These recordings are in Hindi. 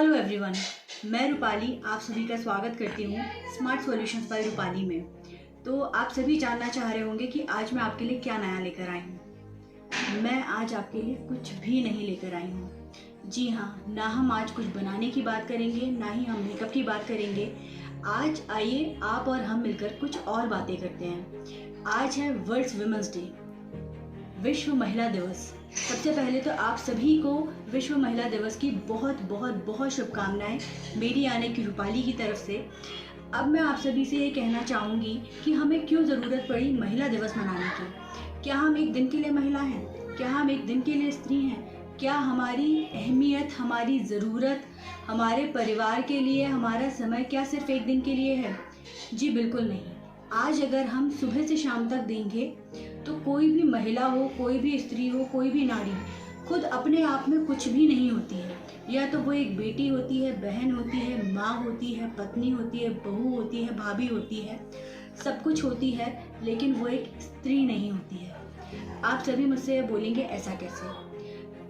हेलो एवरीवन, मैं रूपाली आप सभी का स्वागत करती हूँ स्मार्ट सॉल्यूशंस बाय रूपाली में। तो आप सभी जानना चाह रहे होंगे कि आज मैं आपके लिए क्या नया लेकर आई हूँ। मैं आज आपके लिए कुछ भी नहीं लेकर आई हूँ। जी हाँ, ना हम आज कुछ बनाने की बात करेंगे, ना ही हम मेकअप की बात करेंगे। आज आइए आप और हम मिलकर कुछ और बातें करते हैं। आज है वर्ल्ड वुमेन्स डे, विश्व महिला दिवस। सबसे पहले तो आप सभी को विश्व महिला दिवस की बहुत बहुत बहुत शुभकामनाएं मेरी यानी कि रूपाली की तरफ से। अब मैं आप सभी से ये कहना चाहूँगी कि हमें क्यों ज़रूरत पड़ी महिला दिवस मनाने की। क्या हम एक दिन के लिए महिला हैं? क्या हम एक दिन के लिए स्त्री हैं? क्या हमारी अहमियत, हमारी ज़रूरत, हमारे परिवार के लिए हमारा समय क्या सिर्फ एक दिन के लिए है? जी बिल्कुल नहीं। आज अगर हम सुबह से शाम तक देंगे तो कोई भी महिला हो, कोई भी स्त्री हो, कोई भी नारी खुद अपने आप में कुछ भी नहीं होती है। या तो वो एक बेटी होती है, बहन होती है, माँ होती है, पत्नी होती है, बहू होती है, भाभी होती है, सब कुछ होती है, लेकिन वो एक स्त्री नहीं होती है। आप सभी मुझसे बोलेंगे ऐसा कैसे?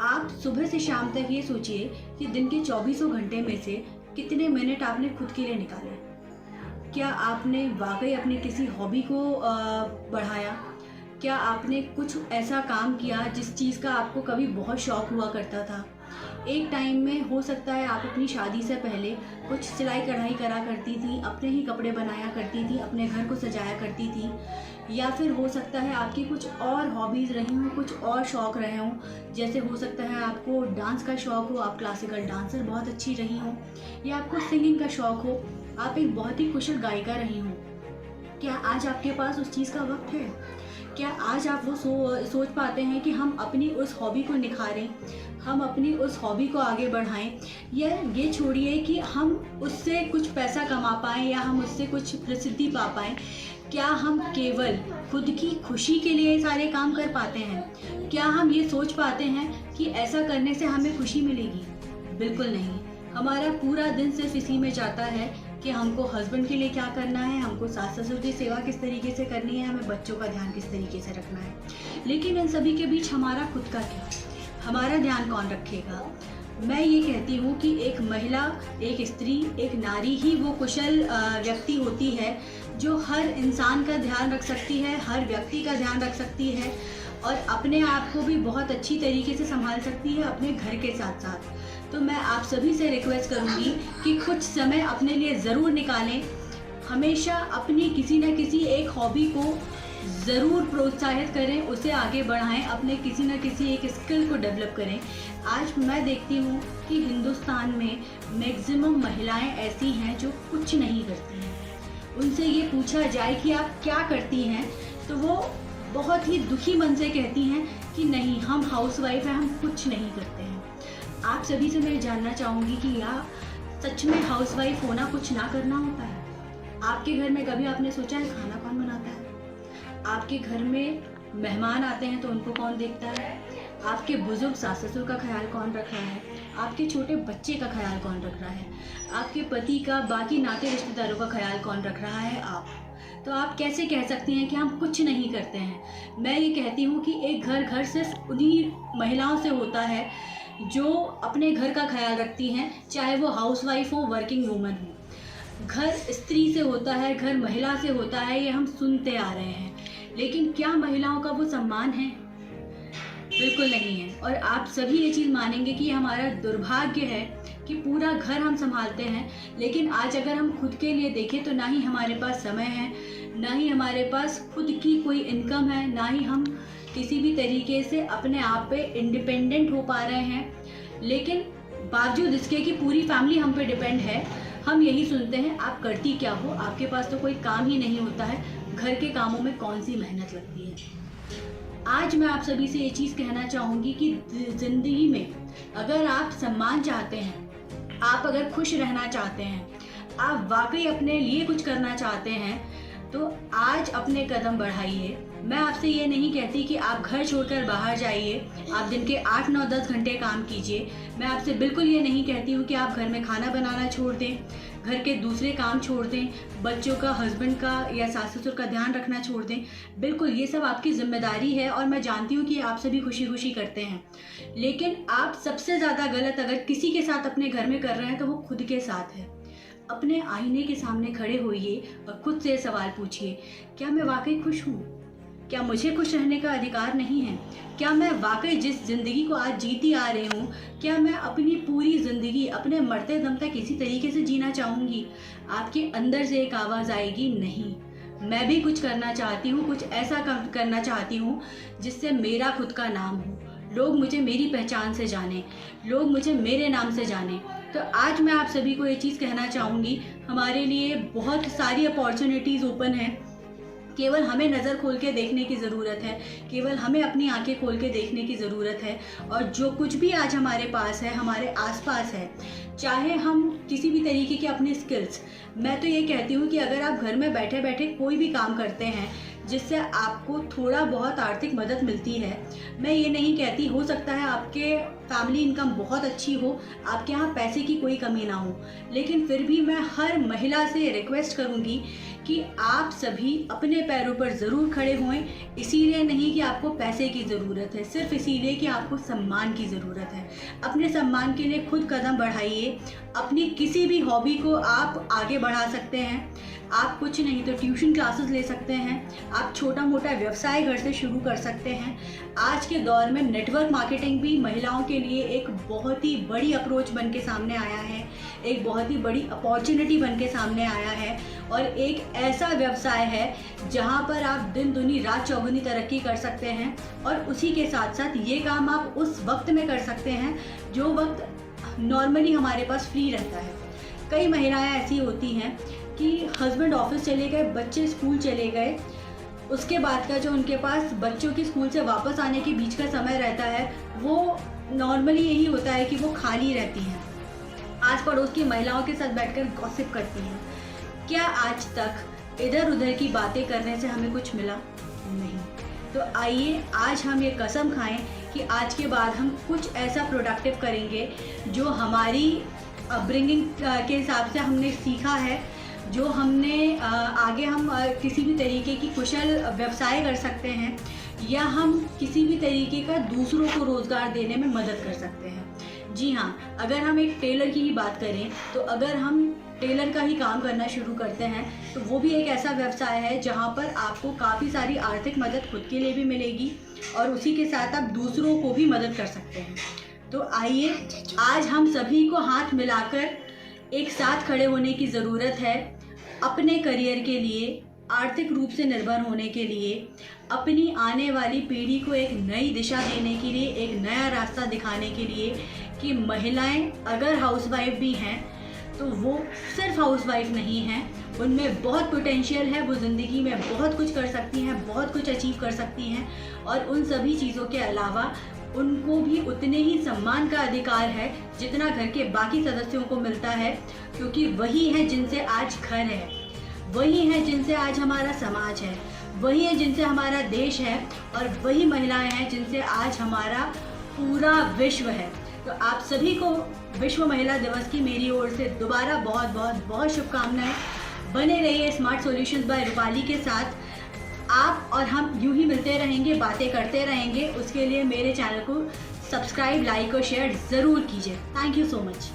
आप सुबह से शाम तक ये सोचिए कि दिन के 24 घंटे में से कितने मिनट आपने खुद के लिए निकाले। क्या आपने वाकई अपनी किसी हॉबी को बढ़ाया? क्या आपने कुछ ऐसा काम किया जिस चीज़ का आपको कभी बहुत शौक़ हुआ करता था? एक टाइम में हो सकता है आप अपनी शादी से पहले कुछ सिलाई कढ़ाई करा करती थी, अपने ही कपड़े बनाया करती थी, अपने घर को सजाया करती थी। या फिर हो सकता है आपकी कुछ और हॉबीज़ रही हों, कुछ और शौक़ रहे हों। जैसे हो सकता है आपको डांस का शौक़ हो, आप क्लासिकल डांसर बहुत अच्छी रही हों, या आपको सिंगिंग का शौक़ हो, आप एक बहुत ही कुशल गायिका रही हों। क्या आज आपके पास उस चीज़ का वक्त है? क्या आज आप वो सोच पाते हैं कि हम अपनी उस हॉबी को निखारें, हम अपनी उस हॉबी को आगे बढ़ाएं? या ये छोड़िए कि हम उससे कुछ पैसा कमा पाएँ या हम उससे कुछ प्रसिद्धि पा पाएँ। क्या हम केवल खुद की खुशी के लिए सारे काम कर पाते हैं? क्या हम ये सोच पाते हैं कि ऐसा करने से हमें खुशी मिलेगी? बिल्कुल नहीं। हमारा पूरा दिन सिर्फ इसी में जाता है कि हमको हस्बैंड के लिए क्या करना है, हमको सास ससुर की सेवा किस तरीके से करनी है, हमें बच्चों का ध्यान किस तरीके से रखना है। लेकिन इन सभी के बीच हमारा खुद का क्या? हमारा ध्यान कौन रखेगा? मैं ये कहती हूँ कि एक महिला, एक स्त्री, एक नारी ही वो कुशल व्यक्ति होती है जो हर इंसान का ध्यान रख सकती है, हर व्यक्ति का ध्यान रख सकती है और अपने आप को भी बहुत अच्छी तरीके से संभाल सकती है अपने घर के साथ साथ। तो मैं आप सभी से रिक्वेस्ट करूंगी कि कुछ समय अपने लिए ज़रूर निकालें। हमेशा अपनी किसी न किसी एक हॉबी को ज़रूर प्रोत्साहित करें, उसे आगे बढ़ाएं, अपने किसी न किसी एक स्किल को डेवलप करें। आज मैं देखती हूँ कि हिंदुस्तान में मैक्सिमम महिलाएं ऐसी हैं जो कुछ नहीं करती हैं। उनसे ये पूछा जाए कि आप क्या करती हैं तो वो बहुत ही दुखी मन से कहती हैं कि नहीं, हम हाउसवाइफ हैं, हम कुछ नहीं करते हैं। आप सभी से मैं जानना चाहूँगी कि या सच में हाउसवाइफ होना कुछ ना करना होता है? आपके घर में कभी आपने सोचा है खाना कौन बनाता है? आपके घर में मेहमान आते हैं तो उनको कौन देखता है? आपके बुजुर्ग सास ससुर का ख्याल कौन रख रहा है? आपके छोटे बच्चे का ख्याल कौन रख रहा है? आपके पति का, बाकी नाते रिश्तेदारों का ख्याल कौन रख रहा है? आप। तो आप कैसे कह सकती हैं कि हम कुछ नहीं करते हैं? मैं ये कहती हूँ कि एक घर सिर्फ उन्हीं महिलाओं से होता है जो अपने घर का ख्याल रखती हैं, चाहे वो हाउसवाइफ हो, वर्किंग वूमन हो। घर स्त्री से होता है, घर महिला से होता है, ये हम सुनते आ रहे हैं। लेकिन क्या महिलाओं का वो सम्मान है? बिल्कुल नहीं है। और आप सभी ये चीज़ मानेंगे कि हमारा दुर्भाग्य है कि पूरा घर हम संभालते हैं, लेकिन आज अगर हम खुद के लिए देखें तो ना ही हमारे पास समय है, ना ही हमारे पास खुद की कोई इनकम है, ना ही हम किसी भी तरीके से अपने आप पे इंडिपेंडेंट हो पा रहे हैं। लेकिन बावजूद इसके कि पूरी फैमिली हम पे डिपेंड है, हम यही सुनते हैं आप करती क्या हो, आपके पास तो कोई काम ही नहीं होता है, घर के कामों में कौन सी मेहनत लगती है। आज मैं आप सभी से ये चीज़ कहना चाहूँगी कि ज़िंदगी में अगर आप सम्मान चाहते हैं, आप अगर खुश रहना चाहते हैं, आप वाकई अपने लिए कुछ करना चाहते हैं, तो आज अपने कदम बढ़ाइए। मैं आपसे ये नहीं कहती कि आप घर छोड़कर बाहर जाइए, आप दिन के 8, 9, 10 घंटे काम कीजिए। मैं आपसे बिल्कुल ये नहीं कहती हूँ कि आप घर में खाना बनाना छोड़ दें, घर के दूसरे काम छोड़ दें, बच्चों का, हस्बैंड का या सास ससुर का ध्यान रखना छोड़ दें। बिल्कुल ये सब आपकी जिम्मेदारी है और मैं जानती हूँ कि आप सभी खुशी खुशी करते हैं, लेकिन आप सबसे ज़्यादा गलत अगर किसी के साथ अपने घर में कर रहे हैं तो वो खुद के साथ है। अपने आईने के सामने खड़े होइए और खुद से सवाल पूछिए, क्या मैं वाकई खुश हूँ? क्या मुझे खुश रहने का अधिकार नहीं है? क्या मैं वाकई जिस ज़िंदगी को आज जीती आ रही हूँ, क्या मैं अपनी पूरी ज़िंदगी अपने मरते दम तक इसी तरीके से जीना चाहूँगी? आपके अंदर से एक आवाज़ आएगी, नहीं, मैं भी कुछ करना चाहती हूँ, कुछ ऐसा करना चाहती हूँ जिससे मेरा खुद का नाम हो, लोग मुझे मेरी पहचान से जाने, लोग मुझे मेरे नाम से जाने। तो आज मैं आप सभी को ये चीज़ कहना चाहूँगी, हमारे लिए बहुत सारी अपॉर्चुनिटीज़ ओपन हैं। केवल हमें नज़र खोल के देखने की ज़रूरत है, केवल हमें अपनी आंखें खोल के देखने की ज़रूरत है। और जो कुछ भी आज हमारे पास है, हमारे आसपास है, चाहे हम किसी भी तरीके के अपने स्किल्स, मैं तो ये कहती हूँ कि अगर आप घर में बैठे बैठे कोई भी काम करते हैं जिससे आपको थोड़ा बहुत आर्थिक मदद मिलती है, मैं ये नहीं कहती, हो सकता है आपके फैमिली इनकम बहुत अच्छी हो, आपके यहाँ पैसे की कोई कमी ना हो, लेकिन फिर भी मैं हर महिला से रिक्वेस्ट करूँगी कि आप सभी अपने पैरों पर ज़रूर खड़े होएं। इसीलिए नहीं कि आपको पैसे की ज़रूरत है, सिर्फ इसीलिए कि आपको सम्मान की ज़रूरत है। अपने सम्मान के लिए खुद कदम बढ़ाइए। अपनी किसी भी हॉबी को आप आगे बढ़ा सकते हैं। आप कुछ नहीं तो ट्यूशन क्लासेस ले सकते हैं, आप छोटा मोटा व्यवसाय घर से शुरू कर सकते हैं। आज के दौर में नेटवर्क मार्केटिंग भी महिलाओं के लिए एक बहुत ही बड़ी अप्रोच बन के सामने आया है, एक बहुत ही बड़ी अपॉर्चुनिटी बन के सामने आया है और एक ऐसा व्यवसाय है जहां पर आप दिन दुनी रात चौगुनी तरक्की कर सकते हैं। और उसी के साथ साथ ये काम आप उस वक्त में कर सकते हैं जो वक्त नॉर्मली हमारे पास फ्री रहता है। कई महिलाएं ऐसी होती हैं कि हस्बैंड ऑफिस चले गए, बच्चे स्कूल चले गए, उसके बाद का जो उनके पास बच्चों के स्कूल से वापस आने के बीच का समय रहता है, वो नॉर्मली यही होता है कि वो खाली रहती हैं, आस पड़ोस की महिलाओं के साथ बैठकर गॉसिप करती हैं। क्या आज तक इधर उधर की बातें करने से हमें कुछ मिला? नहीं। तो आइए आज हम ये कसम खाएं कि आज के बाद हम कुछ ऐसा प्रोडक्टिव करेंगे जो हमारी अपब्रिंगिंग के हिसाब से हमने सीखा है, जो हमने आगे हम किसी भी तरीके की कुशल व्यवसाय कर सकते हैं या हम किसी भी तरीके का दूसरों को रोज़गार देने में मदद कर सकते हैं। जी हाँ, अगर हम एक टेलर की ही बात करें तो अगर हम टेलर का ही काम करना शुरू करते हैं तो वो भी एक ऐसा व्यवसाय है जहाँ पर आपको काफ़ी सारी आर्थिक मदद खुद के लिए भी मिलेगी और उसी के साथ आप दूसरों को भी मदद कर सकते हैं। तो आइए आज हम सभी को हाथ मिलाकर एक साथ खड़े होने की ज़रूरत है, अपने करियर के लिए, आर्थिक रूप से निर्भर होने के लिए, अपनी आने वाली पीढ़ी को एक नई दिशा देने के लिए, एक नया रास्ता दिखाने के लिए कि महिलाएं अगर हाउसवाइफ भी हैं तो वो सिर्फ हाउसवाइफ नहीं हैं, उनमें बहुत पोटेंशियल है, वो ज़िंदगी में बहुत कुछ कर सकती हैं, बहुत कुछ अचीव कर सकती हैं और उन सभी चीज़ों के अलावा उनको भी उतने ही सम्मान का अधिकार है जितना घर के बाकी सदस्यों को मिलता है, क्योंकि वही है जिनसे आज घर है, वही है जिनसे आज हमारा समाज है, वही है जिनसे हमारा देश है और वही महिलाएं हैं जिनसे आज हमारा पूरा विश्व है। तो आप सभी को विश्व महिला दिवस की मेरी ओर से दोबारा बहुत बहुत बहुत शुभकामनाएं। बने रहिए स्मार्ट सॉल्यूशंस बाय रूपाली के साथ। आप और हम यूं ही मिलते रहेंगे, बातें करते रहेंगे। उसके लिए मेरे चैनल को सब्सक्राइब, लाइक और शेयर ज़रूर कीजिए। Thank you so much.